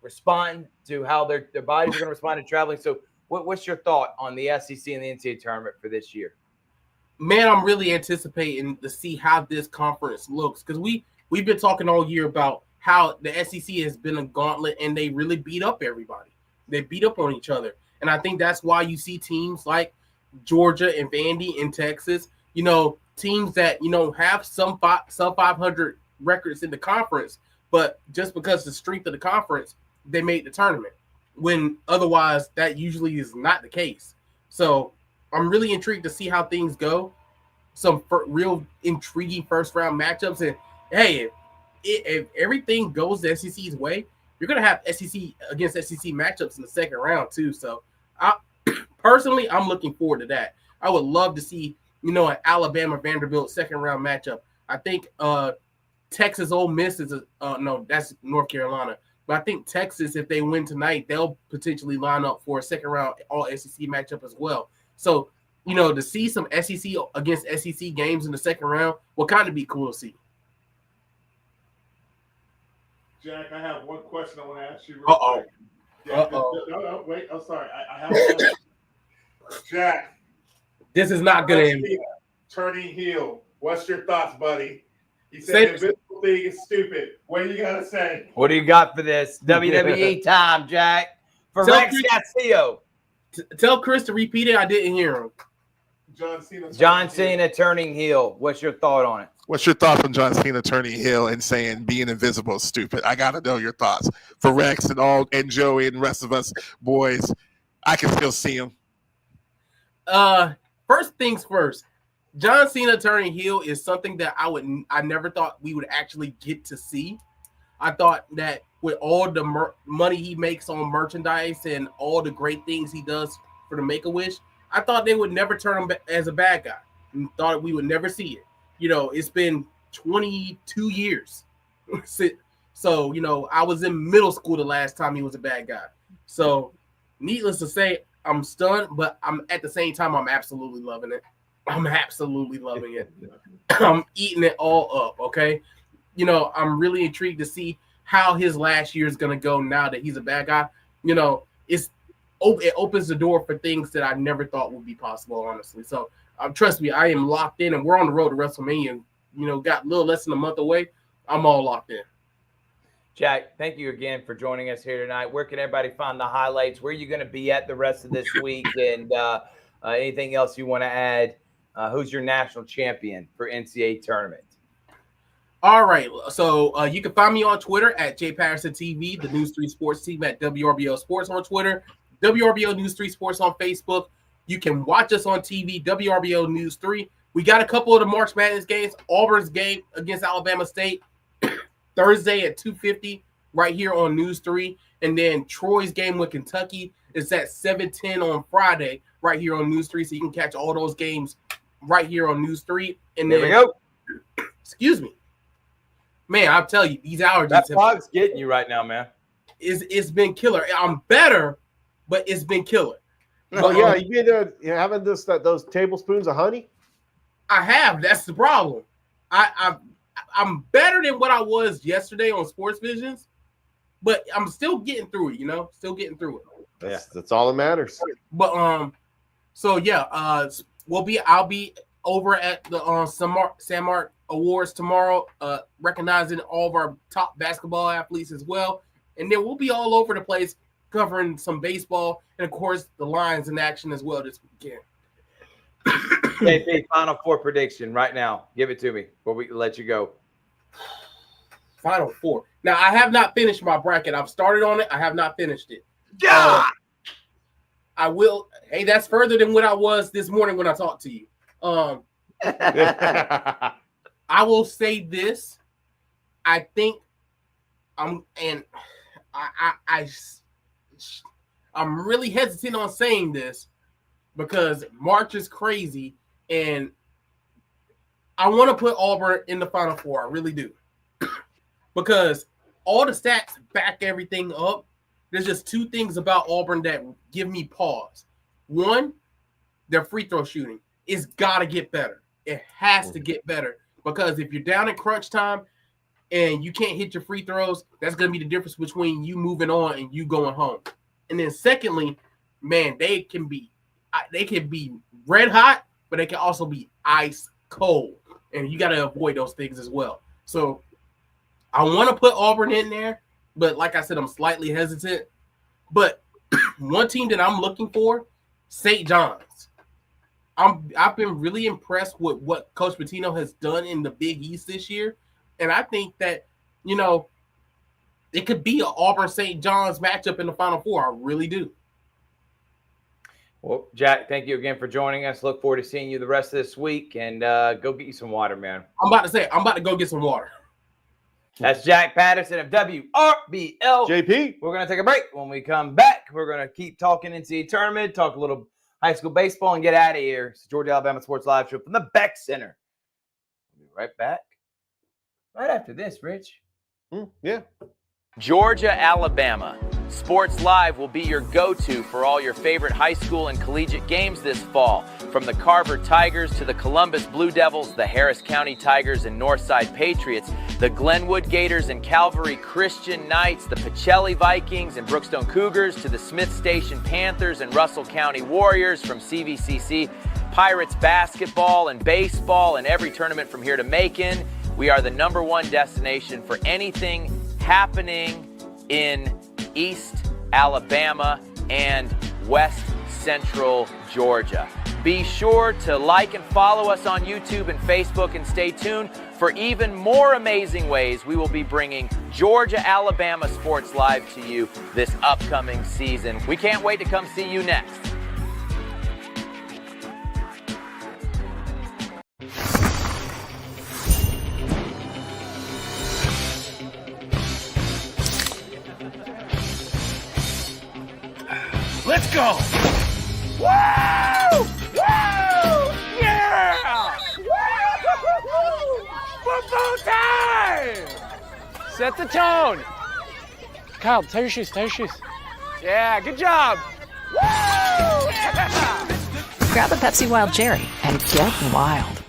respond to how their bodies are going to respond to traveling. So what's your thought on the SEC and the NCAA tournament for this year? Man, I'm really anticipating to see how this conference looks, because we've been talking all year about how the SEC has been a gauntlet and they really beat up everybody. They beat up on each other. And I think that's why you see teams like Georgia and Vandy in Texas, teams that, have some sub 500 records in the conference, but just because of the strength of the conference, they made the tournament, when otherwise that usually is not the case. So I'm really intrigued to see how things go. Some real intriguing first round matchups. And hey, if everything goes the SEC's way, you're going to have SEC against SEC matchups in the second round too. So personally, I'm looking forward to that. I would love to see, an Alabama Vanderbilt second round matchup. I think Texas Ole Miss is no, that's North Carolina. But I think Texas, if they win tonight, they'll potentially line up for a second round all SEC matchup as well. So, to see some SEC against SEC games in the second round will kind of be cool to see. Jack, I have one question I want to ask you. Uh-oh. Yeah, no, wait. I'm sorry. I have a question. Jack. This is not going to end. Turning heel. What's your thoughts, buddy? He said the Invisible League is stupid. What do you got to say? What do you got for this? WWE time, Jack. For Rex Castillo. Tell Chris to repeat it. I didn't hear him. John Cena turning heel. What's your thought on it? What's your thoughts on John Cena turning heel and saying being invisible is stupid? I got to know your thoughts. For Rex and Joey and the rest of us boys, I can still see him. First things first. John Cena turning heel is something that I never thought we would actually get to see. I thought that with all the money he makes on merchandise and all the great things he does for the Make-A-Wish, I thought they would never turn him as a bad guy, and thought we would never see it. It's been 22 years. So, I was in middle school the last time he was a bad guy. So, needless to say, I'm stunned, but at the same time, I'm absolutely loving it. I'm absolutely loving it. I'm eating it all up, okay? I'm really intrigued to see how his last year is going to go now that he's a bad guy. It opens the door for things that I never thought would be possible, honestly. So, trust me, I am locked in, and we're on the road to WrestleMania. Got a little less than a month away. I'm all locked in. Jack, thank you again for joining us here tonight. Where can everybody find the highlights? Where are you going to be at the rest of this week? And anything else you want to add? Who's your national champion for NCAA tournament? All right. So you can find me on Twitter at JPattersonTV, the News 3 Sports team at WRBO Sports on Twitter, WRBO News 3 Sports on Facebook. You can watch us on TV, WRBO News 3. We got a couple of the March Madness games. Auburn's game against Alabama State Thursday at 2:50 right here on News 3. And then Troy's game with Kentucky is at 7:10 on Friday right here on News 3. So you can catch all those games right here on News 3. And There then, we go. excuse me. Man, I'll tell you, these allergies That fog's getting you right now, man. it's been killer. I'm better, but it's been killer. Oh yeah, you having those tablespoons of honey? I have. That's the problem. I'm better than what I was yesterday on Sports Visions, but I'm still getting through it. Still getting through it. That's all that matters. But so yeah, I'll be over at the San Mark Awards tomorrow, recognizing all of our top basketball athletes as well, and then we'll be all over the place covering some baseball and of course the Lions in action as well this weekend. JP, Final Four prediction right now. Give it to me before we let you go. Final Four. Now I have not finished my bracket. I've started on it. I have not finished it. I will. Hey, that's further than what I was this morning when I talked to you. I will say this. I think I'm really hesitant on saying this because March is crazy and I want to put Auburn in the Final Four. I really do. Because all the stats back everything up. There's just two things about Auburn that give me pause. One, their free throw shooting. It's got to get better. It has to get better because if you're down in crunch time and you can't hit your free throws, that's going to be the difference between you moving on and you going home. And then secondly, man, they can be red hot, but they can also be ice cold. And you got to avoid those things as well. So I want to put Auburn in there, but like I said, I'm slightly hesitant. But one team that I'm looking for, St. John's. I've been really impressed with what Coach Pitino has done in the Big East this year. And I think that, it could be an Auburn-St. John's matchup in the Final Four. I really do. Well, Jack, thank you again for joining us. Look forward to seeing you the rest of this week. And go get you some water, man. I'm about to go get some water. That's Jack Patterson of WRBL. JP. We're going to take a break. When we come back, we're going to keep talking NCAA tournament, talk a little high school baseball, and get out of here. It's Georgia Alabama Sports Live Show from the Beck Center. We'll be right back. Right after this, Rich. Yeah. Georgia, Alabama. Sports Live will be your go-to for all your favorite high school and collegiate games this fall. From the Carver Tigers to the Columbus Blue Devils, the Harris County Tigers and Northside Patriots, the Glenwood Gators and Calvary Christian Knights, the Pacelli Vikings and Brookstone Cougars to the Smith Station Panthers and Russell County Warriors, from CVCC, Pirates basketball and baseball, and every tournament from here to Macon. We are the #1 destination for anything happening in East Alabama and West Central Georgia. Be sure to like and follow us on YouTube and Facebook, and stay tuned for even more amazing ways we will be bringing Georgia Alabama Sports Live to you this upcoming season. We can't wait to come see you next. Let's go! Woo! Woo! Yeah! Woo! Football time! Set the tone. Kyle, tie your shoes, tie your shoes. Yeah, good job. Woo! Yeah! Grab a Pepsi Wild Cherry and get wild.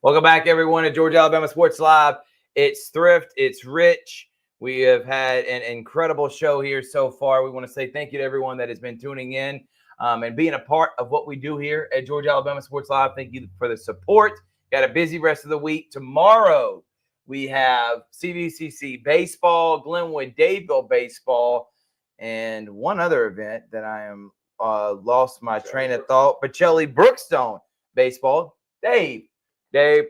Welcome back, everyone, to Georgia Alabama Sports Live. It's Thrift. It's Rich. We have had an incredible show here so far. We want to say thank you to everyone that has been tuning in and being a part of what we do here at Georgia Alabama Sports Live. Thank you for the support. Got a busy rest of the week. Tomorrow, we have CVCC baseball, Glenwood Dadeville baseball, and one other event that I am lost my train of thought. Pacelli Brookstone baseball. Dave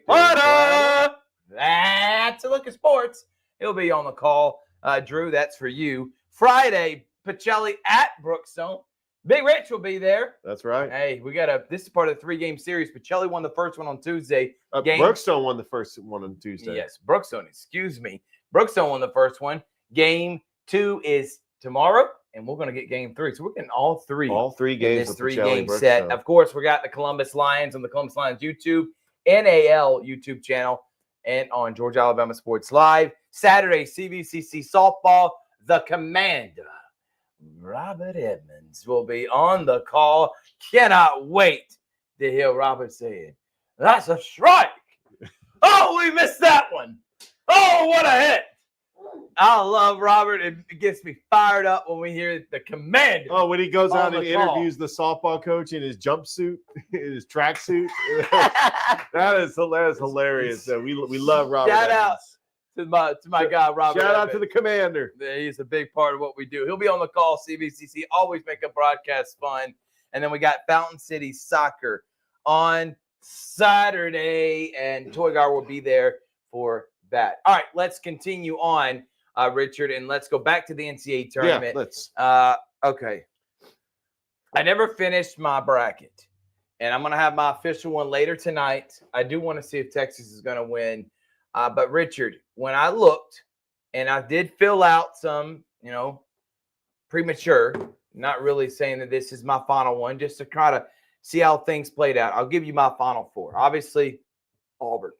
Plata. That's a look at sports. He'll be on the call. Drew, that's for you. Friday, Pacelli at Brookstone. Big Rich will be there. That's right. Hey, this is part of the 3-game series. Pacelli won the first one on Tuesday. Brookstone won the first one on Tuesday. Yes, Brookstone, excuse me. Brookstone won the first one. Game 2 is tomorrow, and we're going to get game 3. So we're getting all three games in this 3-game set. Brookstone. Of course, we got the Columbus Lions on the Columbus Lions YouTube, NAL YouTube channel, and on Georgia Alabama Sports Live. Saturday, CVCC softball. The Commander, Robert Edmonds, will be on the call. Cannot wait to hear Robert saying, "That's a strike." Oh, we missed that one. Oh, what a hit. I love Robert. It gets me fired up when we hear the Commander. Oh, when he goes out and call. interviews the softball coach in his jumpsuit, in his tracksuit. that is hilarious. We love Robert. Shout out Edmonds. to my guy, Robert. Shout out Edmonds. to the Commander. He's a big part of what we do. He'll be on the call, CVCC. Always make a broadcast fun. And then we got Fountain City Soccer on Saturday, and Toygar will be there for that. All right, let's continue on, Richard, and let's go back to the NCAA tournament. Yeah, let's. Okay. I never finished my bracket, and I'm going to have my official one later tonight. I do want to see if Texas is going to win. But, Richard, when I looked, and I did fill out some, premature, not really saying that this is my final one, just to try to see how things played out. I'll give you my final 4. Obviously, Auburn.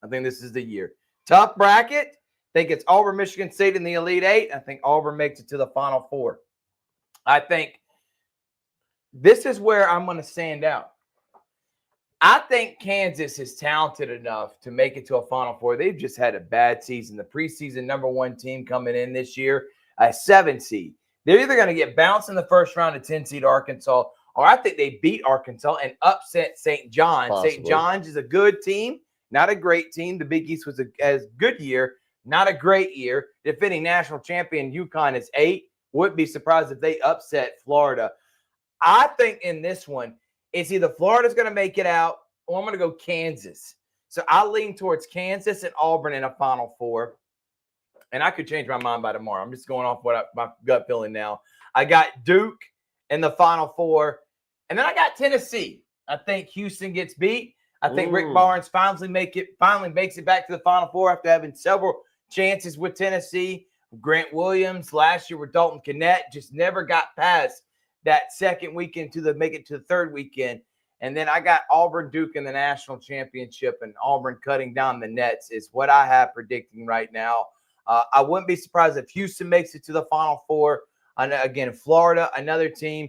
I think this is the year. Tough bracket. I think it's Auburn, Michigan State in the Elite 8. I think Auburn makes it to the Final 4. I think this is where I'm going to stand out. I think Kansas is talented enough to make it to a Final 4. They've just had a bad season. The preseason #1 team coming in this year, a 7 seed. They're either going to get bounced in the first round of 10 seed Arkansas, or I think they beat Arkansas and upset St. John's. Possibly. St. John's is a good team, not a great team. The Big East was a good year, not a great year. Defending national champion UConn is 8. Wouldn't be surprised if they upset Florida. I think in this one, it's either Florida's going to make it out or I'm going to go Kansas. So I lean towards Kansas and Auburn in a Final 4. And I could change my mind by tomorrow. I'm just going off my gut feeling now. I got Duke in the Final 4. And then I got Tennessee. I think Houston gets beat. I think Rick Barnes finally makes it back to the Final 4 after having several chances with Tennessee. Grant Williams last year with Dalton Kennett just never got past that second weekend to make it to the third weekend. And then I got Auburn Duke in the national championship, and Auburn cutting down the nets is what I have predicting right now. I wouldn't be surprised if Houston makes it to the Final 4. Again, Florida, another team.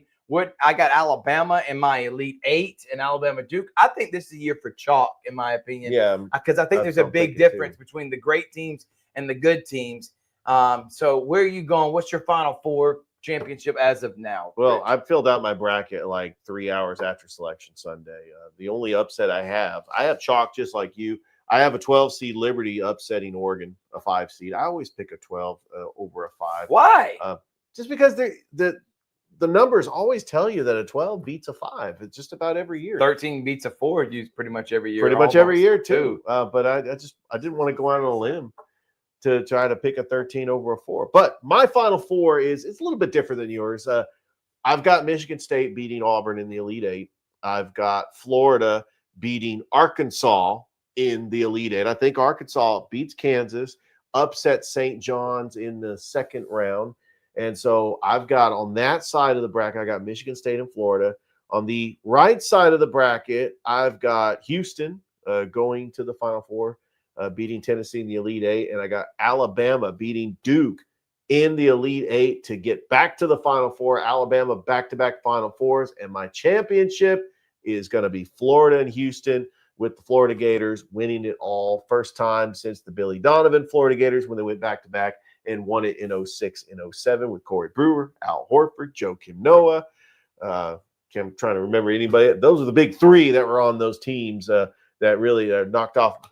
I got Alabama in my Elite 8 and Alabama Duke. I think this is a year for chalk, in my opinion. Yeah. Because I think there's a big difference between the great teams and the good teams. So where are you going? What's your Final 4 championship as of now? Well, I filled out my bracket like 3 hours after Selection Sunday. The only upset I have chalk just like you. I have a 12 seed Liberty upsetting Oregon, a 5 seed. I always pick a 12 over a 5. Why? Just because the numbers always tell you that a 12 beats a 5. It's just about every year. 13 beats a 4 used pretty much every year. Pretty much every year too. But I didn't want to go out on a limb to try to pick a 13 over a 4. But my Final 4 it's a little bit different than yours. I've got Michigan State beating Auburn in the Elite 8. I've got Florida beating Arkansas in the Elite 8. I think Arkansas beats Kansas, upsets St. John's in the second round. And so I've got on that side of the bracket, I got Michigan State and Florida. On the right side of the bracket, I've got Houston going to the Final 4, beating Tennessee in the Elite 8. And I got Alabama beating Duke in the Elite 8 to get back to the Final 4. Alabama back-to-back Final 4s. And my championship is going to be Florida and Houston, with the Florida Gators winning it all. First time since the Billy Donovan Florida Gators when they went back-to-back and won it in 06 and 07 with Corey Brewer, Al Horford, Joakim Noah. I'm trying to remember anybody. Those are the big 3 that were on those teams that really knocked off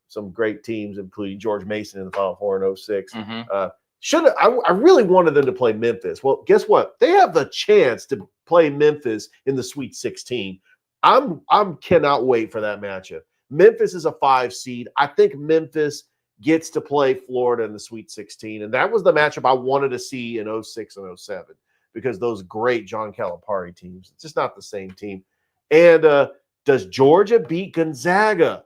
some great teams, including George Mason in the Final 4 in 06. I really wanted them to play Memphis. Well, guess what? They have the chance to play Memphis in the Sweet 16. I'm cannot wait for that matchup. Memphis is a 5 seed. I think Memphis gets to play Florida in the Sweet 16. And that was the matchup I wanted to see in 06 and 07 because those great John Calipari teams. It's just not the same team. And does Georgia beat Gonzaga?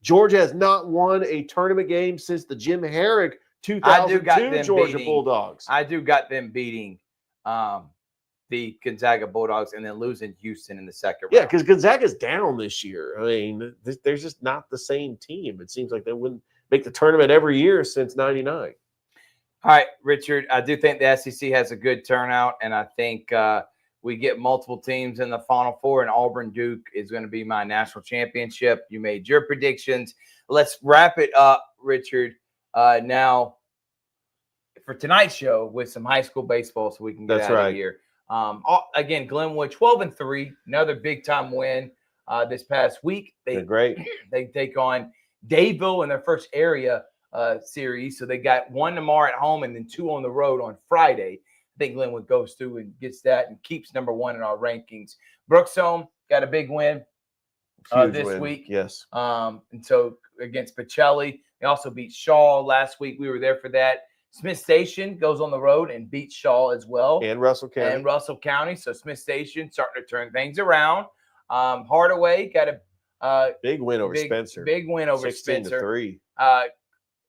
Georgia has not won a tournament game since the Jim Herrick 2002 Georgia Bulldogs. I do got them beating the Gonzaga Bulldogs and then losing Houston in the second round. Yeah, because Gonzaga's down this year. I mean, there's just not the same team. It seems like they wouldn't make the tournament every year since '99. All right, Richard, I do think the SEC has a good turnout, and I think we get multiple teams in the Final Four, and Auburn-Duke is going to be my national championship. You made your predictions. Let's wrap it up, Richard, now for tonight's show with some high school baseball so we can get out of here. Again, Glenwood 12-3, another big-time win this past week. They're great. They take on Dadeville in their first area series. So they got 1 tomorrow at home and then 2 on the road on Friday. I think Glenwood goes through and gets that and keeps number 1 in our rankings. Brooksome got a big win this week. Yes. And so against Pacelli. They also beat Shaw last week. We were there for that. Smith Station goes on the road and beats Shaw as well. And Russell County. So Smith Station starting to turn things around. Hardaway got a big win over Spencer. Big win over 16-3.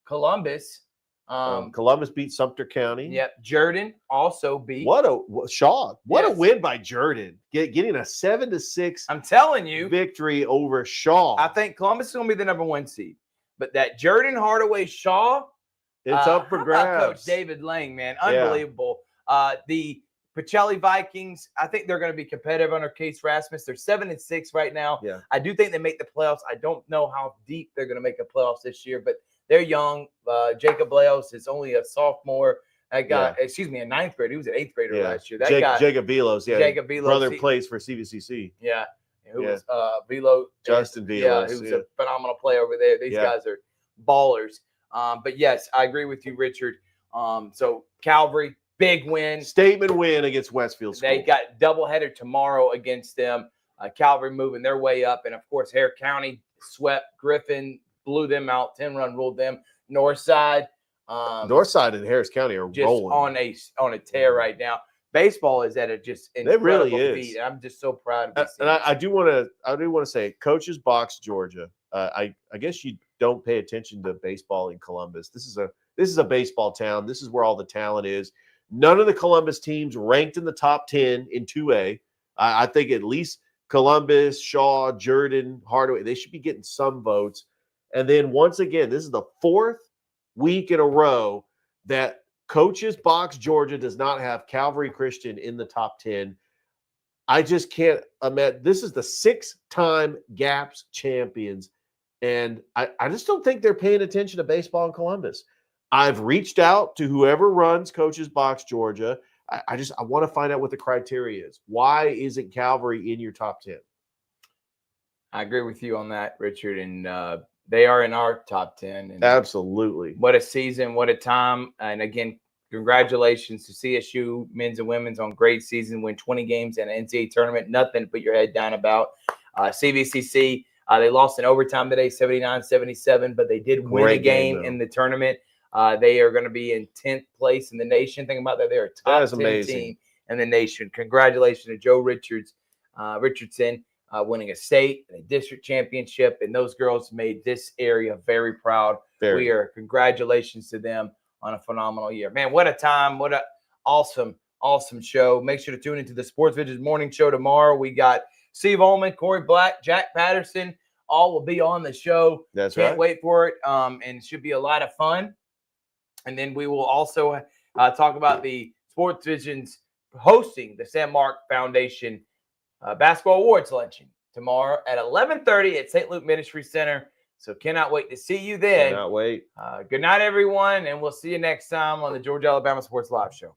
Columbus. Columbus beat Sumter County. Yep. Jordan also beat Shaw. What a win by Jordan. Getting a 7-6. I'm telling you, victory over Shaw. I think Columbus is going to be the number 1 seed. But that Jordan, Hardaway, Shaw. It's up for grabs. Coach David Lang, man, unbelievable. The Pacelli Vikings, I think they're going to be competitive under Case Rasmus. They're 7-6 right now. Yeah. I do think they make the playoffs. I don't know how deep they're going to make the playoffs this year, but they're young. Jacob Leos is only a sophomore. That guy, a 9th grader. He was an 8th grader last year. That guy, Jacob Velos, Jacob Velos, brother plays for CVCC. Yeah. Who was Velo? Justin Velos. He was a phenomenal player over there. These guys are ballers. But yes, I agree with you, Richard. So Calvary, big win. Statement win against Westfield School. They got doubleheader tomorrow against them. Calvary moving their way up. And, of course, Hare County swept Griffin, blew them out, 10-run ruled them. Northside. Northside and Harris County are just rolling. on a tear right now. Baseball is at a just incredible really is. feat. I'm just so proud of this. And I do want to say, Coaches Box Georgia. I guess you don't pay attention to baseball in Columbus. This is a baseball town. This is where all the talent is. None of the Columbus teams ranked in the top 10 in 2A. I think at least Columbus, Shaw, Jordan, Hardaway, they should be getting some votes. And then once again, this is the 4th week in a row that Coaches Box Georgia does not have Calvary Christian in the top 10. I just can't imagine. This is the 6-time GAPS champions. And I just don't think they're paying attention to baseball in Columbus. I've reached out to whoever runs Coaches Box Georgia. I want to find out what the criteria is. Why isn't Calvary in your top 10? I agree with you on that, Richard. And they are in our top 10. And absolutely. What a season. What a time. And again, congratulations to CSU men's and women's on great season. Win 20 games in an NCAA tournament. Nothing to put your head down about. CVCC. They lost in overtime today, 79-77, but they did win a game in the tournament. They are going to be in 10th place in the nation. Think about that. They're a top 10 team in the nation. Congratulations to Joe Richardson winning a state and a district championship, and those girls made this area very proud. Congratulations to them on a phenomenal year. Man, what a time. What an awesome show. Make sure to tune into the Sports Visions Morning Show tomorrow. We got Steve Ullman, Corey Black, Jack Patterson, all will be on the show. That's right. Can't wait for it. And it should be a lot of fun. And then we will also talk about the Sports Visions hosting the San Mark Foundation Basketball Awards Luncheon tomorrow at 11:30 at St. Luke Ministry Center. So cannot wait to see you then. Cannot wait. Good night, everyone. And we'll see you next time on the Georgia Alabama Sports Live Show.